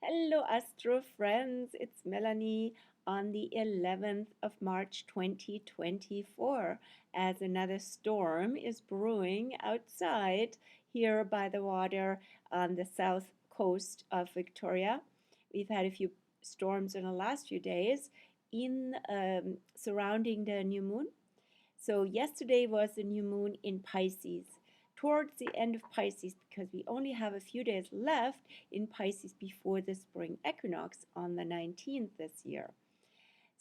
Hello, Astro friends. It's Melanie on the 11th of March 2024 as another storm is brewing outside here by the water on the south coast of Victoria. We've had a few storms in the last few days in surrounding the new moon. So yesterday was the new moon in Pisces. Towards the end of Pisces, because we only have a few days left in Pisces before the spring equinox on the 19th this year.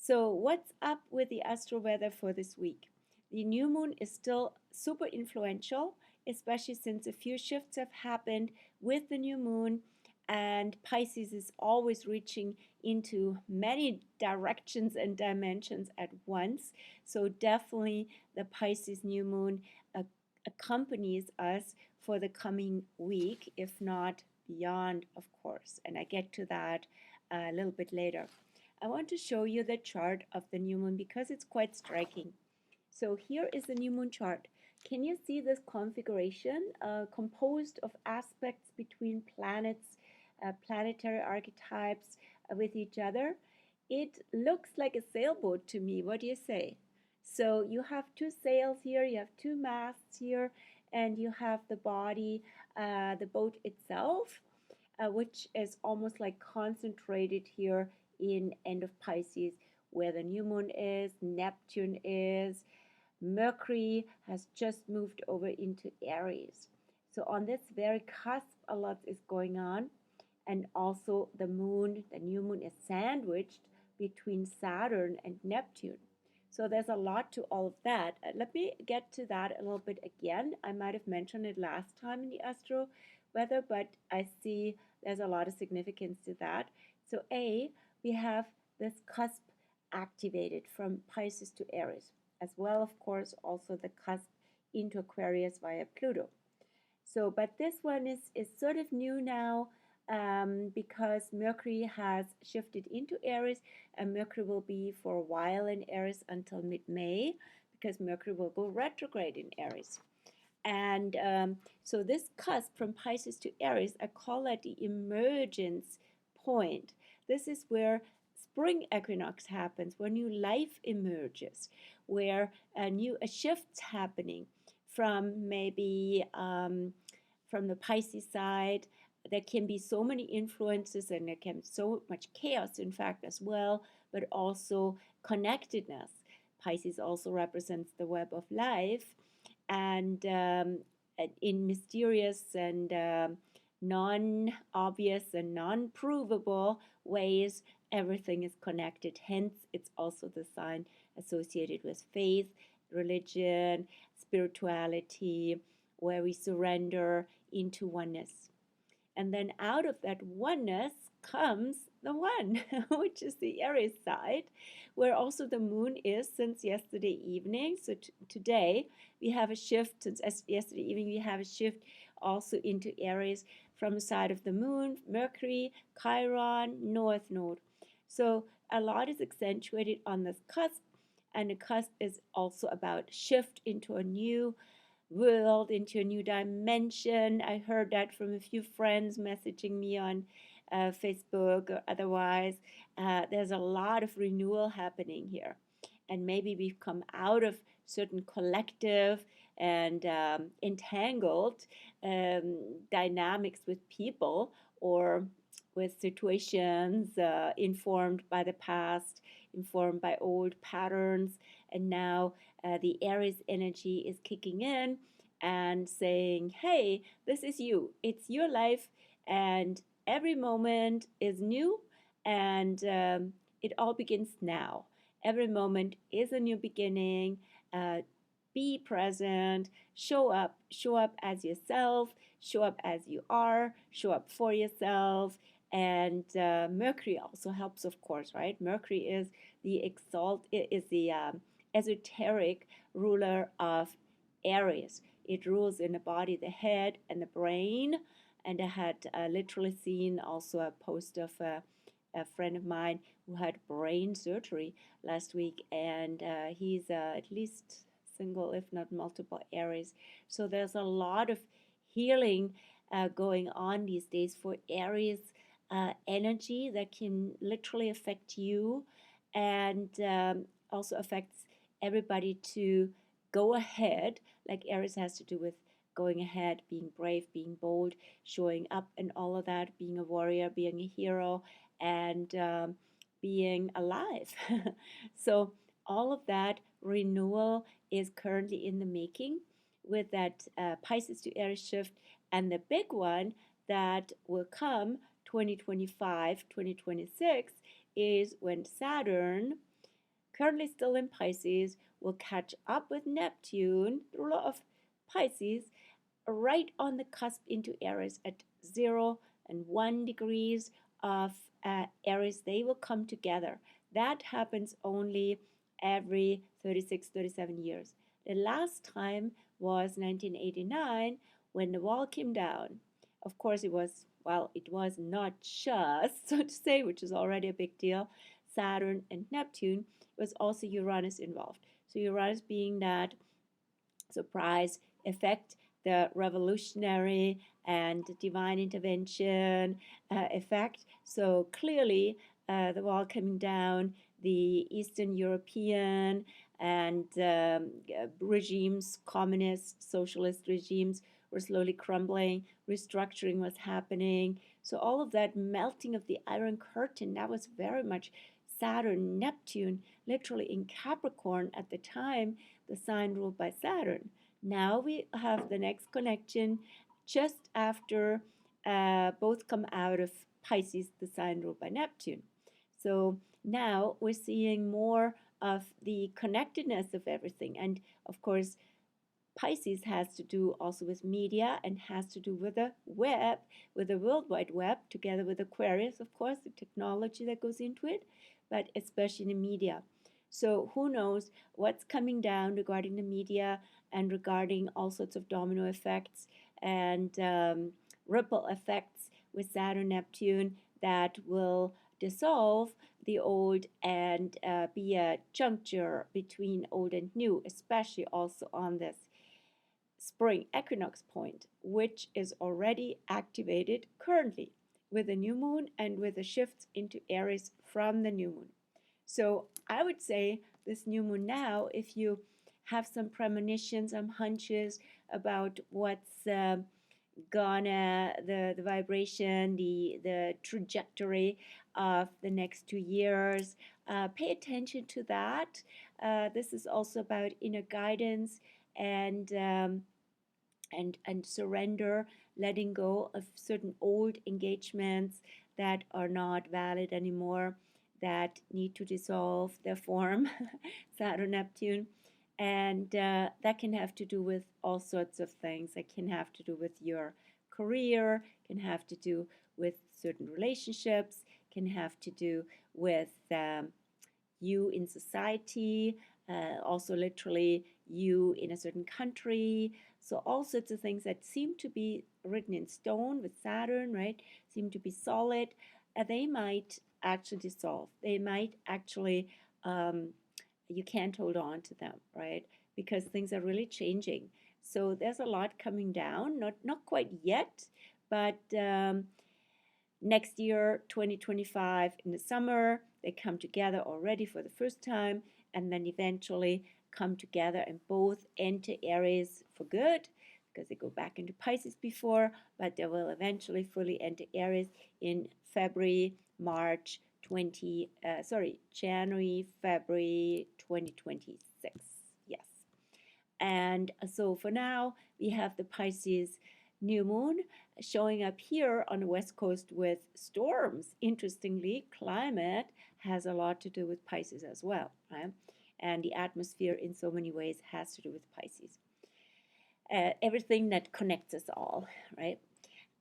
So what's up with the astro weather for this week? The new moon is still super influential, especially since a few shifts have happened with the new moon, and Pisces is always reaching into many directions and dimensions at once. So definitely the Pisces new moon accompanies us for the coming week, if not beyond, of course. And I get to that a little bit later. I want to show you the chart of the new moon because it's quite striking. So here is the new moon chart. Can you see this configuration composed of aspects between planets, planetary archetypes with each other? It looks like a sailboat to me. What do you say? So you have two sails here, you have two masts here, and you have the body, the boat itself, which is almost like concentrated here in end of Pisces, where the new moon is, Neptune is, Mercury has just moved over into Aries. So on this very cusp, a lot is going on. And also the moon, the new moon is sandwiched between Saturn and Neptune. So there's a lot to all of that. Let me get to that a little bit again. I might have mentioned it last time in the astro weather, but I see there's a lot of significance to that. So we have this cusp activated from Pisces to Aries, as well, of course, also the cusp into Aquarius via Pluto. So, but this one is sort of new now because Mercury has shifted into Aries, and Mercury will be for a while in Aries until mid-May because Mercury will go retrograde in Aries. And so this cusp from Pisces to Aries, I call that the emergence point. This is where spring equinox happens, where new life emerges, where a shift's happening from maybe from the Pisces side. There can be so many influences and there can be so much chaos, in fact, as well, but also connectedness. Pisces also represents the web of life, and in mysterious and non-obvious and non-provable ways, everything is connected. Hence, it's also the sign associated with faith, religion, spirituality, where we surrender into oneness. And then out of that oneness comes the one, which is the Aries side, where also the moon is since yesterday evening. So today we have a shift, since yesterday evening we have a shift also into Aries from the side of the moon, Mercury, Chiron, North Node. So a lot is accentuated on this cusp, and the cusp is also about shift into a new world, into a new dimension. I heard that from a few friends messaging me on Facebook or otherwise. There's a lot of renewal happening here. And maybe we've come out of certain collective and entangled dynamics with people or with situations informed by the past, informed by old patterns, and now the Aries energy is kicking in and saying, hey, this is you. It's your life, and every moment is new, and it all begins now. Every moment is a new beginning. Be present, show up as yourself, show up as you are, show up for yourself. And Mercury also helps, of course, right? Mercury is the esoteric ruler of Aries. It rules in the body, the head, and the brain. And I had literally seen also a post of a friend of mine who had brain surgery last week, and he's at least single, if not multiple Aries. So there's a lot of healing going on these days for Aries energy that can literally affect you, and also affects everybody to go ahead. Like Aries has to do with going ahead, being brave, being bold, showing up, and all of that, being a warrior, being a hero, and being alive. So, all of that renewal is currently in the making with that Pisces to Aries shift. And the big one that will come 2025, 2026 is when Saturn, currently still in Pisces, will catch up with Neptune through law of Pisces right on the cusp into Aries at 0 and 1 degrees of Aries. They will come together. That happens only every 36, 37 years. The last time was 1989 when the wall came down. Of course, it was, well, it was not just, so to say, which is already a big deal, Saturn and Neptune. It was also Uranus involved. So Uranus being that surprise effect, the revolutionary and divine intervention effect. So clearly, the wall coming down, the Eastern European and regimes, communist, socialist regimes were slowly crumbling, restructuring was happening. So all of that melting of the Iron Curtain, that was very much Saturn, Neptune, literally in Capricorn at the time, the sign ruled by Saturn. Now we have the next connection just after both come out of Pisces, the sign ruled by Neptune. So now we're seeing more of the connectedness of everything. And of course, Pisces has to do also with media and has to do with the web, with the World Wide Web, together with Aquarius, of course, the technology that goes into it, but especially in the media. So who knows what's coming down regarding the media and regarding all sorts of domino effects and ripple effects with Saturn, Neptune that will dissolve the old and be a juncture between old and new, especially also on this spring equinox point, which is already activated currently with the new moon and with the shifts into Aries from the new moon. So I would say this new moon now, if you have some premonitions, some hunches about what's gonna the vibration, the trajectory of the next 2 years, pay attention to that. This is also about inner guidance and surrender, letting go of certain old engagements that are not valid anymore, that need to dissolve their form, Saturn, Neptune. And that can have to do with all sorts of things. It can have to do with your career, can have to do with certain relationships, can have to do with you in society, also literally you in a certain country. So all sorts of things that seem to be written in stone with Saturn, right, seem to be solid, they might actually dissolve. They might actually, you can't hold on to them, right, because things are really changing. So there's a lot coming down, not quite yet, but next year, 2025, in the summer, they come together already for the first time, and then eventually come together and both enter Aries for good, because they go back into Pisces before, but they will eventually fully enter Aries in February, March 20, January, February 2026. Yes. And so for now, we have the Pisces new moon showing up here on the west coast with storms. Interestingly, climate has a lot to do with Pisces as well, right? And the atmosphere in so many ways has to do with Pisces. Everything that connects us all, right?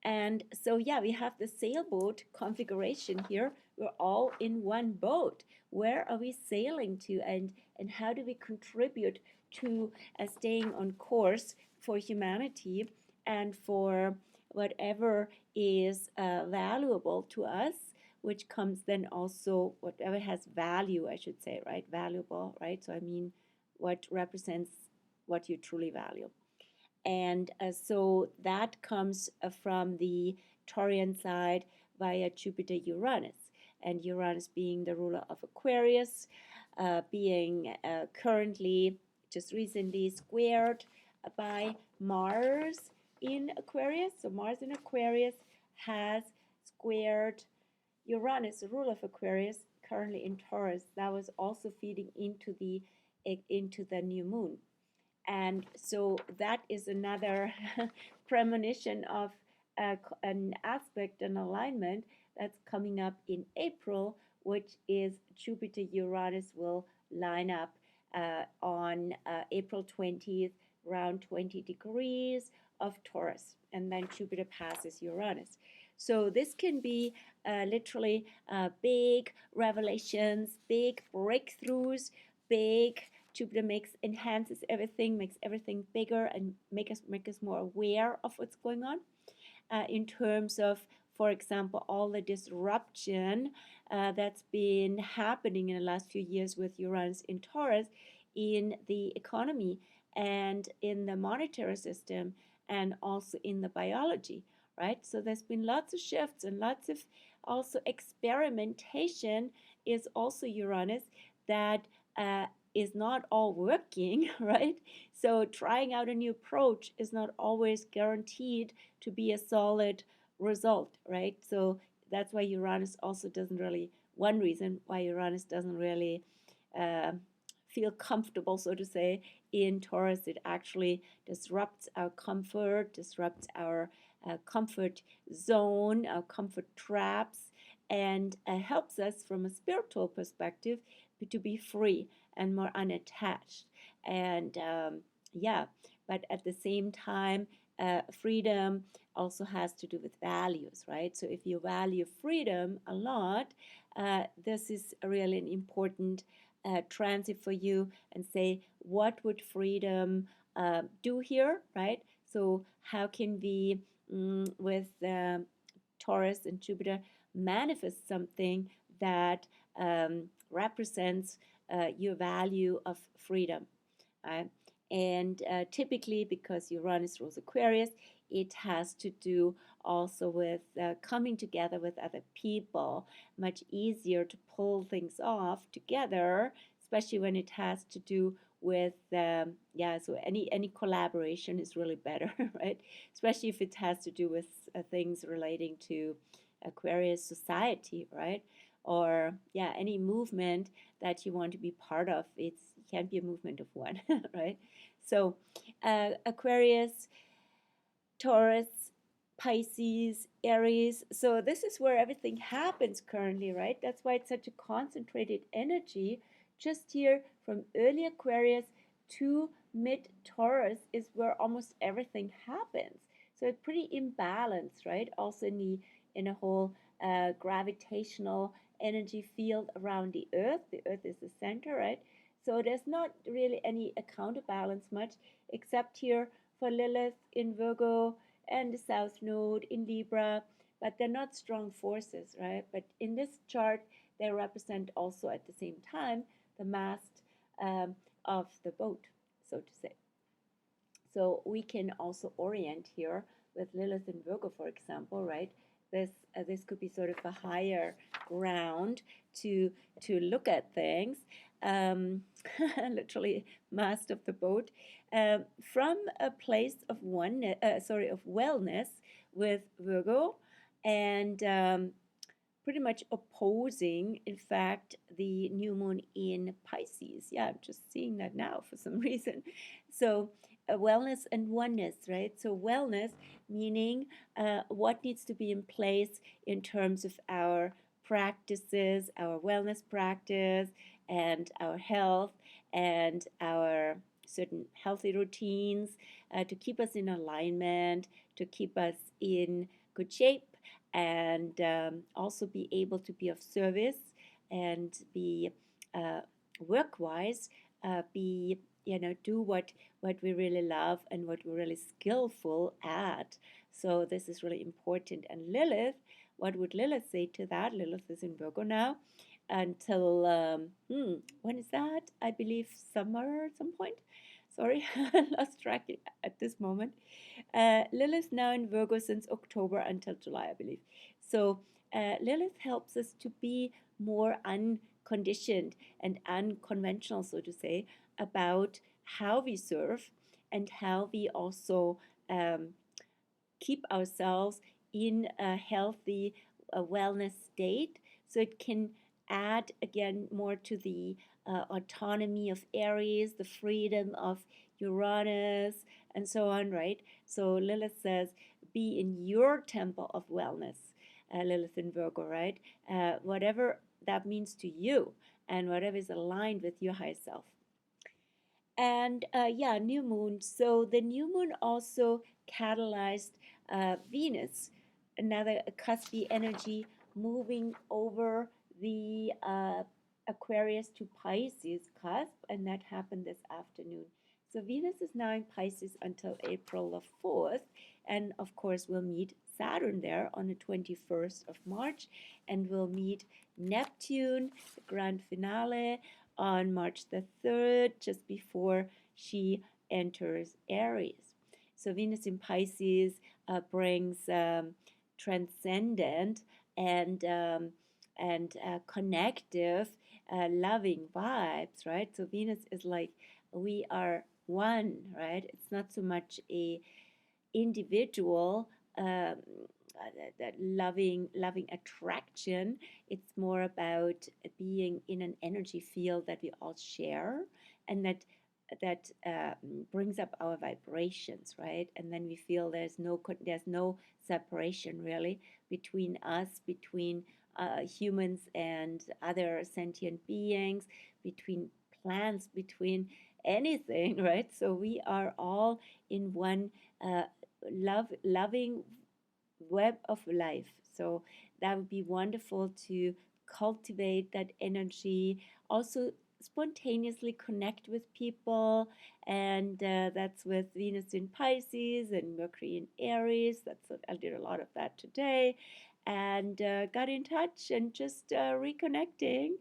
And so, yeah, we have the sailboat configuration here. We're all in one boat. Where are we sailing to, and how do we contribute to staying on course for humanity and for whatever is valuable to us, which comes then also whatever has value, I should say, right? Valuable, right? So I mean what represents what you truly value. And so that comes from the Taurian side via Jupiter-Uranus, and Uranus being the ruler of Aquarius, being currently just recently squared by Mars in Aquarius. So Mars in Aquarius has squared Uranus, the ruler of Aquarius, currently in Taurus. That was also feeding into the new moon. And so that is another premonition of an aspect, an alignment that's coming up in April, which is Jupiter Uranus will line up on April 20th, around 20 degrees of Taurus. And then Jupiter passes Uranus. So this can be literally big revelations, big breakthroughs, big Jupiter enhances everything, makes everything bigger, and make us more aware of what's going on. In terms of, for example, all the disruption that's been happening in the last few years with Uranus in Taurus in the economy and in the monetary system and also in the biology, right? So there's been lots of shifts and lots of also experimentation is also Uranus that is not all working, right? So trying out a new approach is not always guaranteed to be a solid result, right? So that's why Uranus also doesn't really, one reason why Uranus doesn't really feel comfortable, so to say, in Taurus. It actually disrupts our comfort, disrupts our comfort zone, our comfort traps, and helps us from a spiritual perspective to be free and more unattached. And yeah, but at the same time, freedom also has to do with values, right? So if you value freedom a lot, this is really an important transit for you, and say, what would freedom do here, right? So how can we, with Taurus and Jupiter, manifest something that represents your value of freedom. And typically, because Uranus rules Aquarius, it has to do also with coming together with other people. Much easier to pull things off together, especially when it has to do with so any collaboration is really better, right? Especially if it has to do with things relating to Aquarius society, right? Or any movement that you want to be part of. It can't be a movement of one, right? So Aquarius, Taurus, Pisces, Aries. So this is where everything happens currently, right? That's why it's such a concentrated energy. Just here from early Aquarius to mid Taurus is where almost everything happens. So it's pretty imbalanced, right? Also in a whole gravitational energy field around the Earth. The Earth is the center, right? So there's not really any counterbalance much, except here for Lilith in Virgo and the South Node in Libra, but they're not strong forces, right? But in this chart, they represent also at the same time the mast of the boat, so to say. So we can also orient here with Lilith and Virgo, for example, right? This could be sort of a higher ground to look at things, literally mast of the boat, from a place of wellness with Virgo, and pretty much opposing, in fact, the new moon in Pisces. Yeah, I'm just seeing that now for some reason. So wellness and oneness, right? So wellness meaning what needs to be in place in terms of our practices, our wellness practice, and our health, and our certain healthy routines to keep us in alignment, to keep us in good shape, and also be able to be of service and be work-wise, do what we really love and what we're really skillful at. So this is really important. And Lilith, what would Lilith say to that? Lilith is in Virgo now until when is that? I believe summer at some point. Sorry, lost track at this moment. Lilith now in Virgo since October until July, I believe. So Lilith helps us to be more unconditioned and unconventional, so to say, about how we serve and how we also um, keep ourselves in a healthy wellness state. So it can add again more to the autonomy of Aries, the freedom of Uranus, and so on, right? So Lilith says, be in your temple of wellness, Lilith in Virgo, right? Whatever that means to you and whatever is aligned with your higher self. And yeah, new moon. So the new moon also catalyzed Venus, another cuspy energy moving over the Aquarius to Pisces cusp, and that happened this afternoon. So Venus is now in Pisces until April the 4th, and of course we'll meet Saturn there on the 21st of March, and we'll meet Neptune, the grand finale, on March the 3rd, just before she enters Aries. So Venus in Pisces brings transcendent and connective, loving vibes, right? So Venus is like we are one, right? It's not so much a individual that loving attraction. It's more about being in an energy field that we all share, and that brings up our vibrations, right? And then we feel there's no separation really between us, between humans and other sentient beings, between plants, between anything, right? So we are all in one uh, loving web of life. So that would be wonderful to cultivate that energy. Also, spontaneously connect with people, and that's with Venus in Pisces and Mercury in Aries. That's what I did a lot of that today, and got in touch and just reconnecting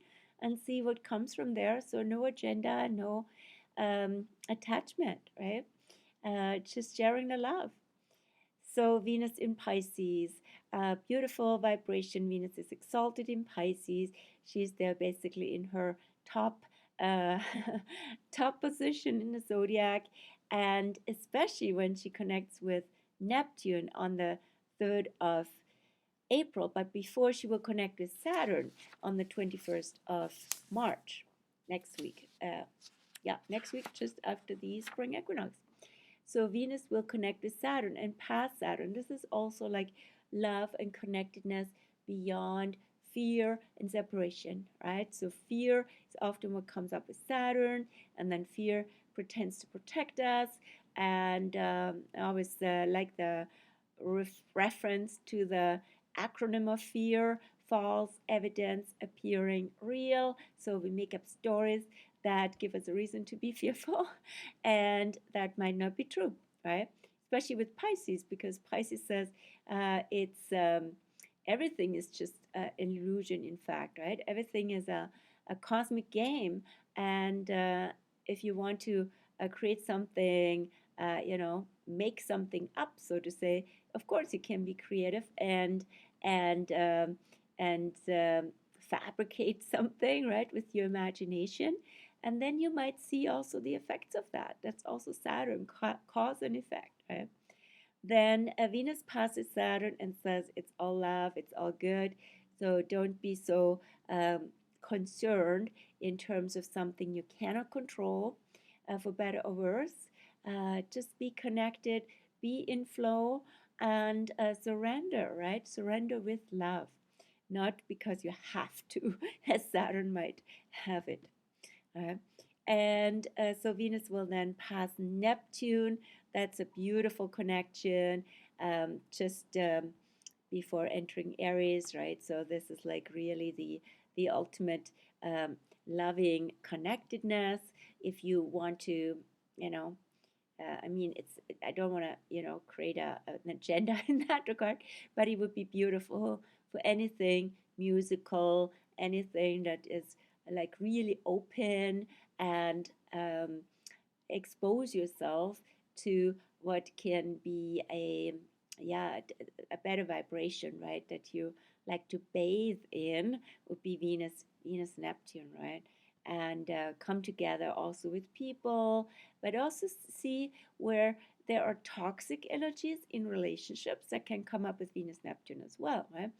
and see what comes from there. So no agenda, no attachment, right? Just sharing the love. So Venus in Pisces, beautiful vibration. Venus is exalted in Pisces. She's there basically in her top uh, top position in the zodiac, and especially when she connects with Neptune on the 3rd of April. But before, she will connect with Saturn on the 21st of March next week. Yeah, next week, just after the spring equinox. So Venus will connect with Saturn and past Saturn. This is also like love and connectedness beyond fear and separation, right? So fear is often what comes up with Saturn, and then fear pretends to protect us. And I always like the reference to the acronym of fear: false evidence appearing real. So we make up stories that give us a reason to be fearful, and that might not be true, right? Especially with Pisces, because Pisces says it's everything is just an illusion, in fact, right? Everything is a cosmic game, and if you want to create something, make something up, so to say, of course you can be creative and fabricate something, right, with your imagination, and then you might see also the effects of that. That's also Saturn, cause and effect, right? Then Venus passes Saturn and says it's all love, it's all good. So don't be so concerned in terms of something you cannot control, for better or worse. Just be connected, be in flow, and surrender, right? Surrender with love, not because you have to, as Saturn might have it. Uh, and so Venus will then pass Neptune. That's a beautiful connection, just before entering Aries, right? So this is like really the ultimate loving connectedness. If you want to, you know, I mean, I don't want to, create an agenda in that regard, but it would be beautiful for anything musical, anything that is like really open and expose yourself to what can be a better vibration, right? That you like to bathe in would be Venus, Neptune, right? And come together also with people, but also see where there are toxic energies in relationships that can come up with Venus, Neptune as well, right?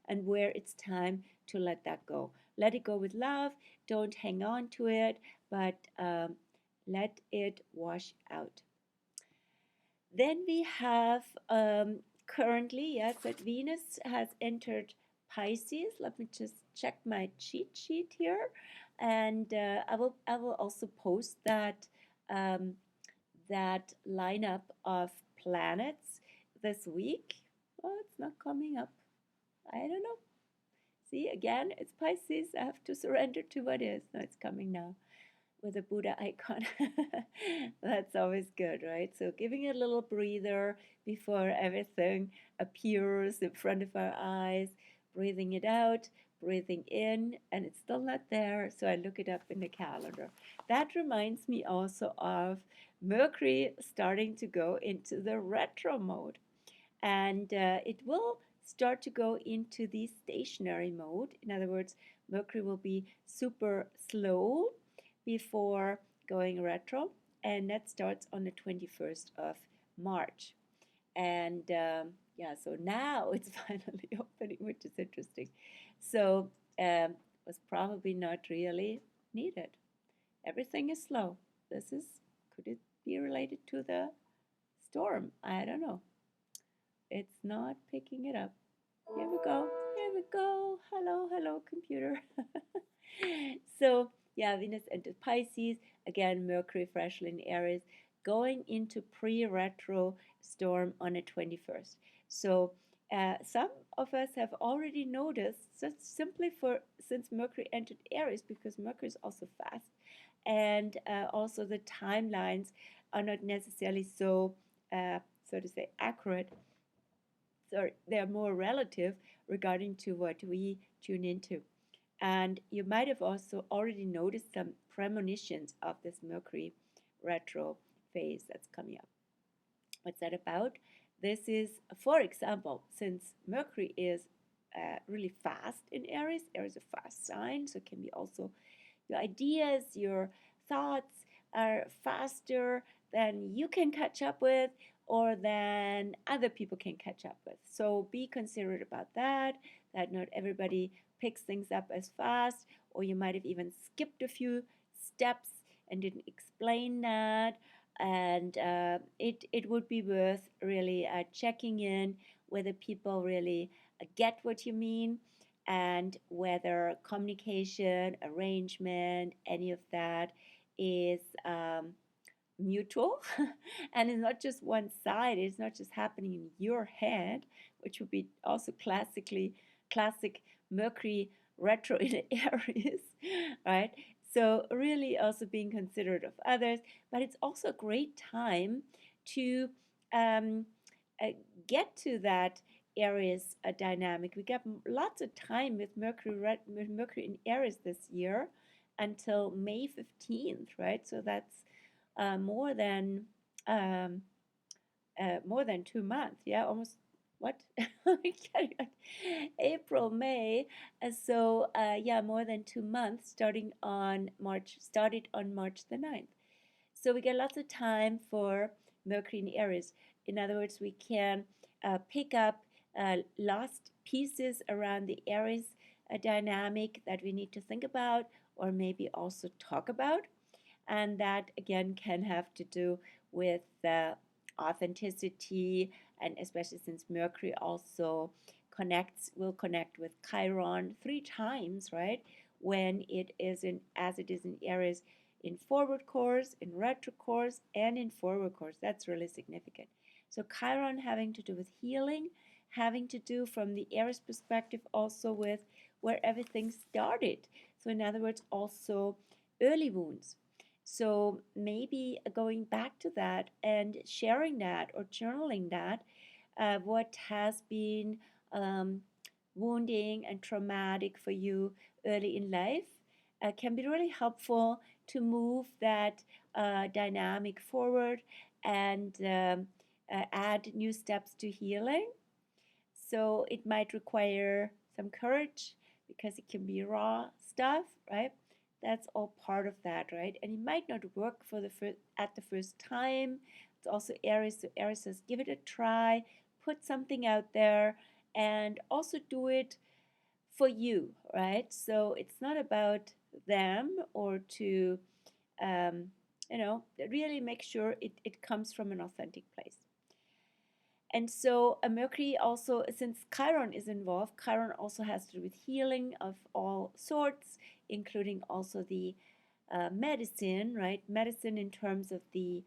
And where it's time to let that go. Let it go with love. Don't hang on to it, but let it wash out. Then we have currently, yes, that Venus has entered Pisces. Let me just check my cheat sheet here, and I will also post um, that lineup of planets this week. Oh, it's not coming up. I don't know. See, again, it's Pisces. I have to surrender to what is. No, it's coming now with a Buddha icon. That's always good, right? So giving it a little breather before everything appears in front of our eyes, breathing it out, breathing in, and it's still not there. So I look it up in the calendar. That reminds me also of Mercury starting to go into the retro mode, and it will start to go into the stationary mode. In other words, Mercury will be super slow before going retro, and that starts on the 21st of March. And yeah, so now it's finally opening, which is interesting. So was probably not really needed. Everything is slow. Could it be related to the storm? I don't know. It's not picking it up. Here we go. Here we go. Hello, hello, computer. So, yeah, Venus entered Pisces. Again, Mercury freshly in Aries, going into pre-retro storm on the 21st. So, some of us have already noticed, just simply for since Mercury entered Aries, because Mercury is also fast, and also the timelines are not necessarily so to say, accurate. Sorry, they're more relative regarding to what we tune into. And you might have also already noticed some premonitions of this Mercury retro phase that's coming up. What's that about? This is, for example, since Mercury is really fast in Aries, Aries is a fast sign, so it can be also your ideas, your thoughts are faster than you can catch up with or than other people can catch up with. So be considerate about that not everybody picks things up as fast, or you might have even skipped a few steps and didn't explain that. And it would be worth really checking in whether people really get what you mean, and whether communication, arrangement, any of that is mutual and it's not just one side, it's not just happening in your head, which would be also classic Mercury retro in Aries, right? So really also being considerate of others, but it's also a great time to um, uh, get to that Aries dynamic. We got lots of time with Mercury in Aries this year until May 15th, right? So that's uh, more than um, more than 2 months. Yeah, almost what? April, May. So yeah, more than 2 months. Started on March the 9th. So we get lots of time for Mercury in Aries. In other words, we can pick up lost pieces around the Aries dynamic that we need to think about, or maybe also talk about. And that again can have to do with the authenticity, and especially since Mercury also will connect with Chiron 3 times, right? When it is as it is in Aries, in forward course, in retro course, and in forward course. That's really significant. So Chiron having to do with healing, having to do from the Aries perspective also with where everything started. So in other words, also early wounds. So maybe going back to that and sharing that or journaling that, what has been um, wounding and traumatic for you early in life, can be really helpful to move that dynamic forward and add new steps to healing. So it might require some courage, because it can be raw stuff, right? That's all part of that, right? And it might not work for the at the first time. It's also Aries, so Aries says give it a try, put something out there, and also do it for you, right? So it's not about them, or to, um, really make sure it comes from an authentic place. And so Mercury also, since Chiron is involved, Chiron also has to do with healing of all sorts, including also the medicine, right? Medicine in terms of the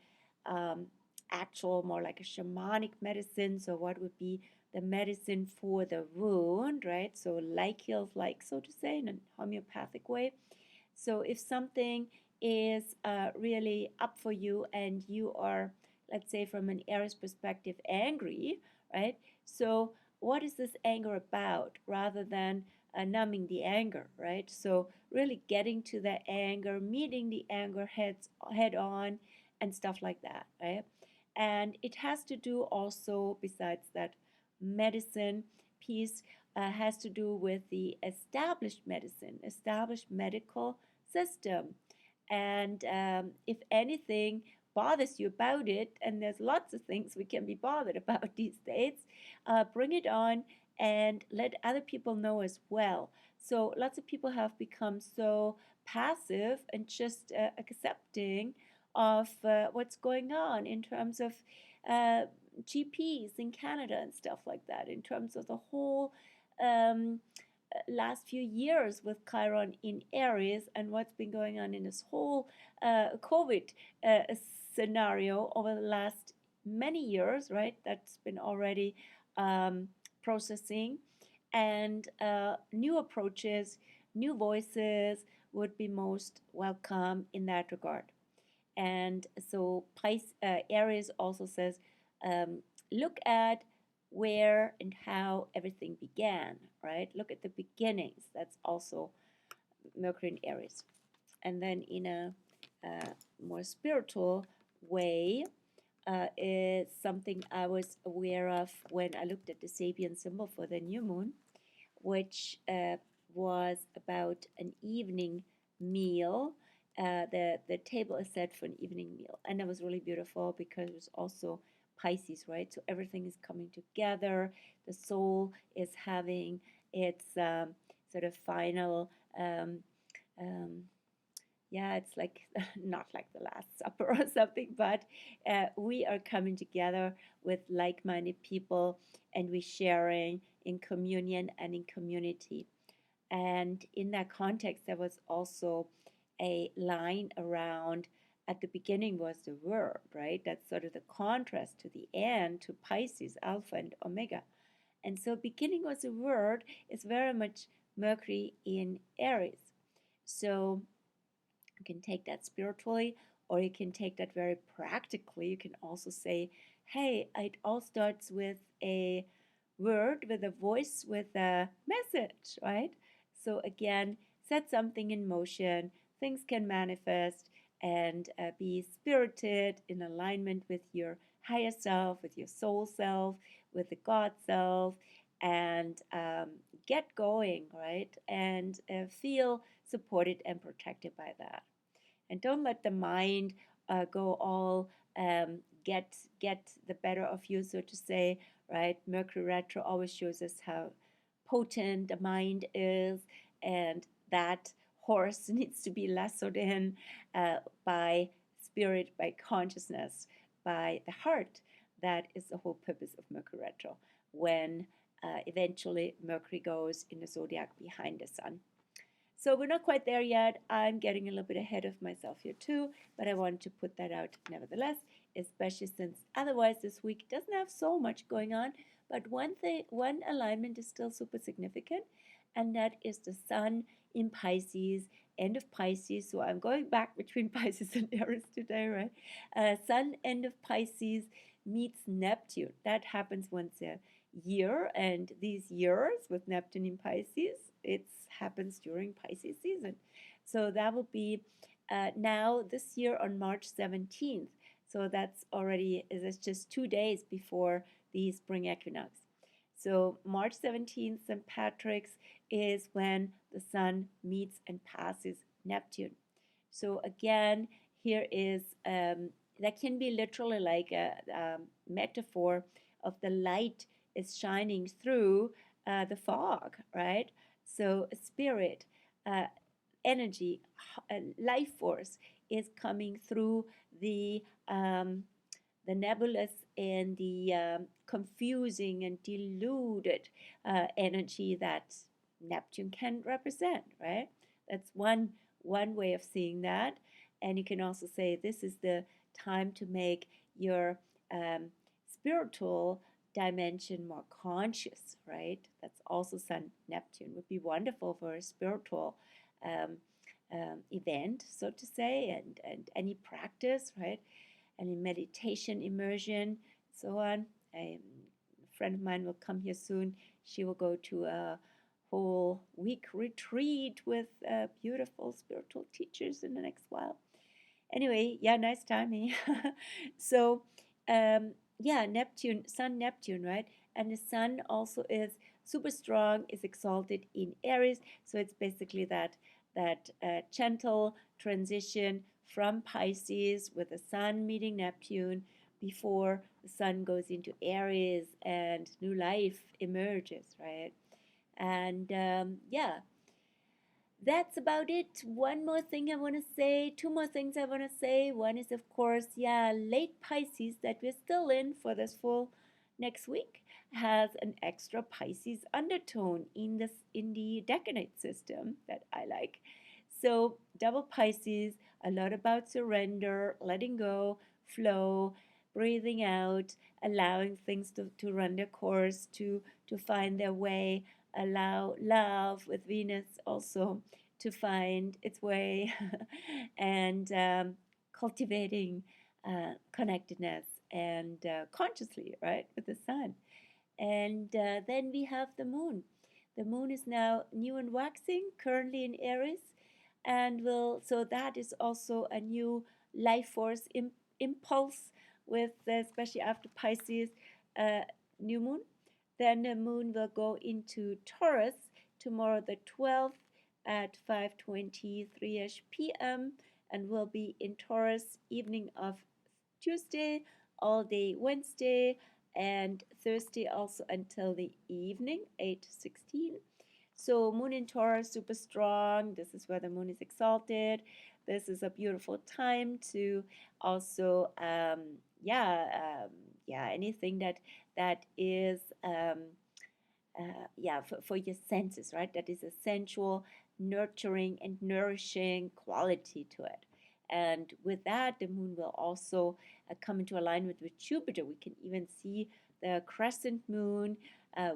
um, actual, more like a shamanic medicine. So what would be the medicine for the wound, right? So like heals like, so to say, in a homeopathic way. So if something is really up for you, and you are, let's say from an Aries perspective, angry, right? So what is this anger about, rather than numbing the anger, right? So really getting to the anger, meeting the anger head on, and stuff like that, right? And it has to do also, besides that medicine piece, has to do with the established medicine, established medical system. And if anything bothers you about it, and there's lots of things we can be bothered about these days, bring it on and let other people know as well. So lots of people have become so passive and just accepting of what's going on in terms of uh, GPs in Canada and stuff like that, in terms of the whole um, last few years with Chiron in Aries, and what's been going on in this whole COVID scenario over the last many years, right? That's been already um, processing, and new approaches, new voices would be most welcome in that regard. And so Aries also says, look at where and how everything began, right? Look at the beginnings. That's also Mercury in Aries. And then in a more spiritual way, is something I was aware of when I looked at the Sabian symbol for the new moon, which was about an evening meal. The table is set for an evening meal, and it was really beautiful because it was also Pisces, right? So everything is coming together. The soul is having its sort of final. Um, yeah, it's like not like the Last Supper or something, but we are coming together with like-minded people, and we sharing in communion and in community. And in that context, there was also a line around, at the beginning was the word, right? That's sort of the contrast to the end, to Pisces, Alpha and Omega. And so beginning was a word is very much Mercury in Aries. So you can take that spiritually, or you can take that very practically. You can also say, hey, it all starts with a word, with a voice, with a message, right? So again, set something in motion, things can manifest, and be spirited in alignment with your higher self, with your soul self, with the God self, and get going, right? And feel supported and protected by that. And don't let the mind go all get the better of you, so to say, right? Mercury retro always shows us how potent the mind is, and that horse needs to be lassoed in by spirit, by consciousness, by the heart. That is the whole purpose of Mercury retro, when eventually Mercury goes in the zodiac behind the sun. So we're not quite there yet. I'm getting a little bit ahead of myself here too, but I wanted to put that out nevertheless, especially since otherwise this week doesn't have so much going on. But one alignment is still super significant, and that is the Sun in Pisces, end of Pisces. So I'm going back between Pisces and Aries today, right? Sun end of Pisces meets Neptune. That happens once a year, and these years with Neptune in Pisces, it happens during Pisces season. So that will be now this year on March 17th. So that's already, that's just 2 days before the spring equinox. So March 17th, St. Patrick's, is when the sun meets and passes Neptune. So again, here is that can be literally like a metaphor of the light is shining through the fog, right? So a spirit, uh, energy, life force is coming through the um, the nebulous and the confusing and diluted energy that Neptune can represent, right? That's one way of seeing that. And you can also say this is the time to make your um, spiritual dimension more conscious, right? That's also Sun Neptune would be wonderful for a spiritual event, so to say, and any practice, right? Any meditation immersion, so on. A friend of mine will come here soon. She will go to a whole week retreat with beautiful spiritual teachers in the next while. Anyway, yeah, nice timing. So, yeah, Neptune, Sun Neptune, right? And the Sun also is super strong, is exalted in Aries. So it's basically that gentle transition from Pisces with the Sun meeting Neptune before the Sun goes into Aries and new life emerges, right? And yeah, that's about it. One more thing I want to say, two more things I want to say. One is, of course, yeah, late Pisces that we're still in for this full next week has an extra Pisces undertone in the decanate system that I like. So double Pisces, a lot about surrender, letting go, flow, breathing out, allowing things to run their course, to find their way, allow love with Venus also to find its way, and cultivating connectedness and consciously, right, with the sun. And then we have the moon. The moon is now new and waxing, currently in Aries, and will so that is also a new life force impulse with especially after Pisces uh, new moon. Then the moon will go into Taurus tomorrow, the 12th at 5:23ish p.m. and will be in Taurus evening of Tuesday, all day Wednesday, and Thursday also until the evening, 8:16. So moon in Taurus, super strong. This is where the moon is exalted. This is a beautiful time to also, yeah, anything that is yeah, for your senses, right? That is a sensual, nurturing, and nourishing quality to it. And with that, the moon will also come into alignment with Jupiter. We can even see the crescent moon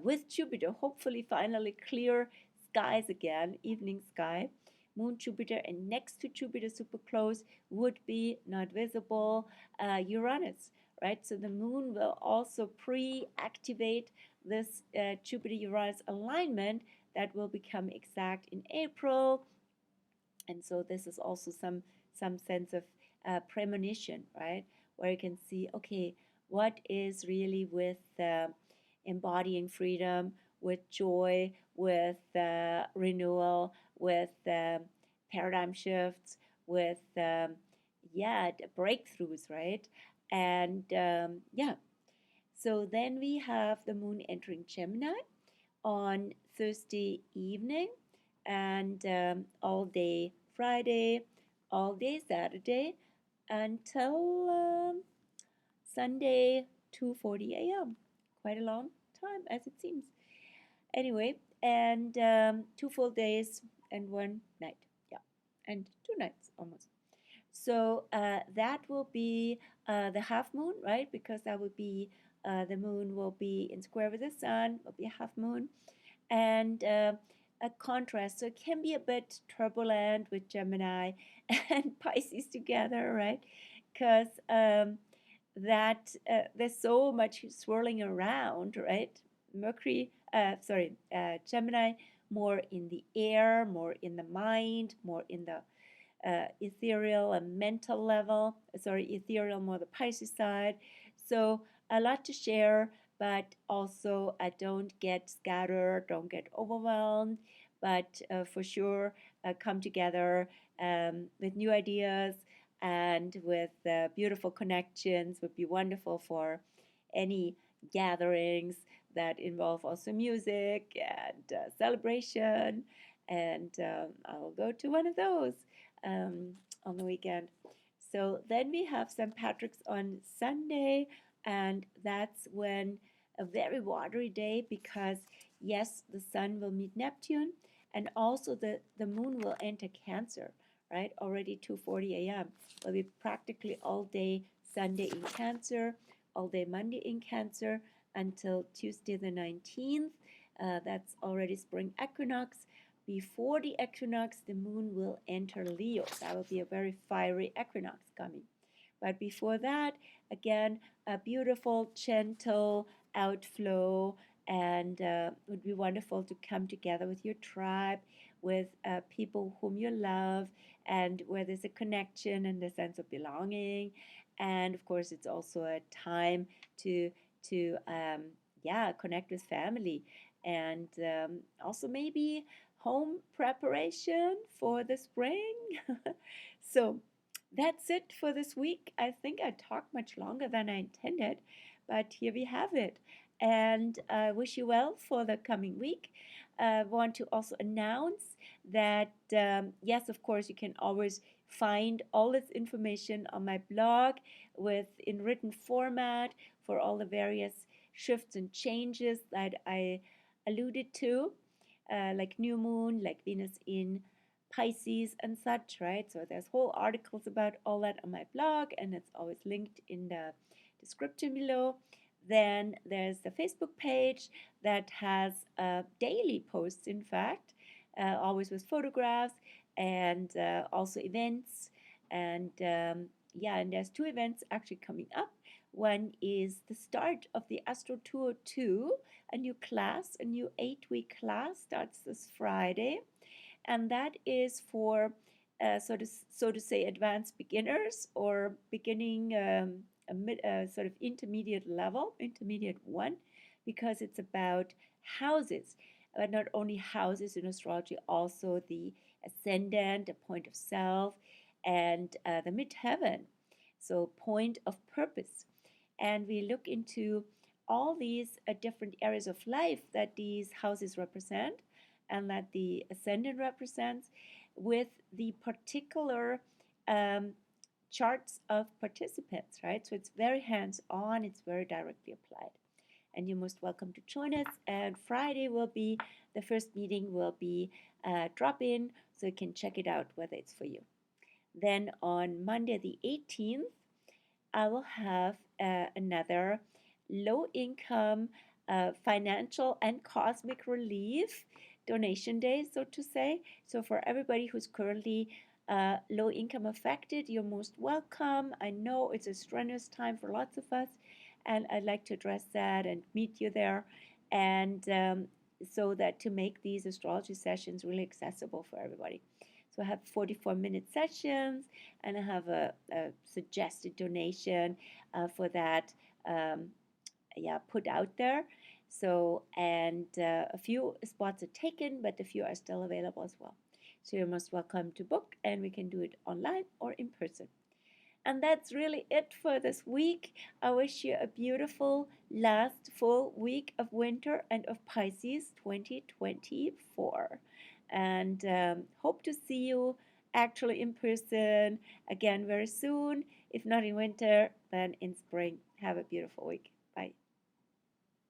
with Jupiter, hopefully, finally clear skies again, evening sky. Moon, Jupiter, and next to Jupiter, super close, would be not visible Uranus, right? So the moon will also pre activate this Jupiter-Uranus alignment that will become exact in April. And so this is also some sense of premonition, right? Where you can see, okay, what is really with embodying freedom, with joy, with renewal, with paradigm shifts, with yeah, breakthroughs, right? And yeah, so then we have the moon entering Gemini on Thursday evening and all day Friday, all day Saturday until Sunday 2:40 a.m. Quite a long time as it seems. Anyway, and 2 full days and 1 night. Yeah, and 2 nights almost. So that will be the half moon, right? Because that would be the moon will be in square with the sun, will be a half moon, and a contrast. So it can be a bit turbulent with Gemini and Pisces together, right? Because that there's so much swirling around, right? Gemini more in the air, more in the mind, more in the ethereal and mental level. Sorry, ethereal more the Pisces side. So a lot to share. but also don't get scattered, don't get overwhelmed, but for sure come together with new ideas and with beautiful connections. Would be wonderful for any gatherings that involve also music and celebration. And I'll go to one of those um, on the weekend. So then we have St. Patrick's on Sunday, and that's when a very watery day because, yes, the sun will meet Neptune, and also the moon will enter Cancer, right? Already 2:40 a.m. Will be practically all day Sunday in Cancer, all day Monday in Cancer until Tuesday the 19th. That's already spring equinox. Before the equinox, the moon will enter Leo. That will be a very fiery equinox coming. But before that, again, a beautiful, gentle outflow, and would be wonderful to come together with your tribe, with people whom you love, and where there's a connection and a sense of belonging. And of course, it's also a time to yeah, connect with family, and also maybe home preparation for the spring. So that's it for this week. I think I talked much longer than I intended, but here we have it. And I wish you well for the coming week. I want to also announce that, yes, of course, you can always find all this information on my blog with in written format for all the various shifts and changes that I alluded to, like new moon, like Venus in Pisces and such, right? So there's whole articles about all that on my blog, and it's always linked in the description below. Then there's the Facebook page that has daily posts, in fact, always with photographs and also events. And yeah, and there's two events actually coming up. One is the start of the Astro 202, a new class, a new 8-week class starts this Friday, and that is for so to say advanced beginners or beginning a sort of intermediate level, intermediate one, because it's about houses, but not only houses in astrology, also the ascendant, the point of self, and the midheaven, so point of purpose. And we look into all these different areas of life that these houses represent and that the ascendant represents with the particular um, charts of participants, right? So it's very hands-on, it's very directly applied. And you're most welcome to join us. And Friday will be, the first meeting will be drop-in, so you can check it out whether it's for you. Then on Monday the 18th, I will have another low income financial and cosmic relief donation day, so to say. So, for everybody who's currently low income affected, you're most welcome. I know it's a strenuous time for lots of us, and I'd like to address that and meet you there. And so that to make these astrology sessions really accessible for everybody. So I have 44-minute sessions, and I have a suggested donation for that, yeah, put out there. So, and a few spots are taken, but a few are still available as well. So you're most welcome to book, and we can do it online or in person. And that's really it for this week. I wish you a beautiful last full week of winter and of Pisces 2024. And hope to see you actually in person again very soon. If not in winter, then in spring. Have a beautiful week. Bye.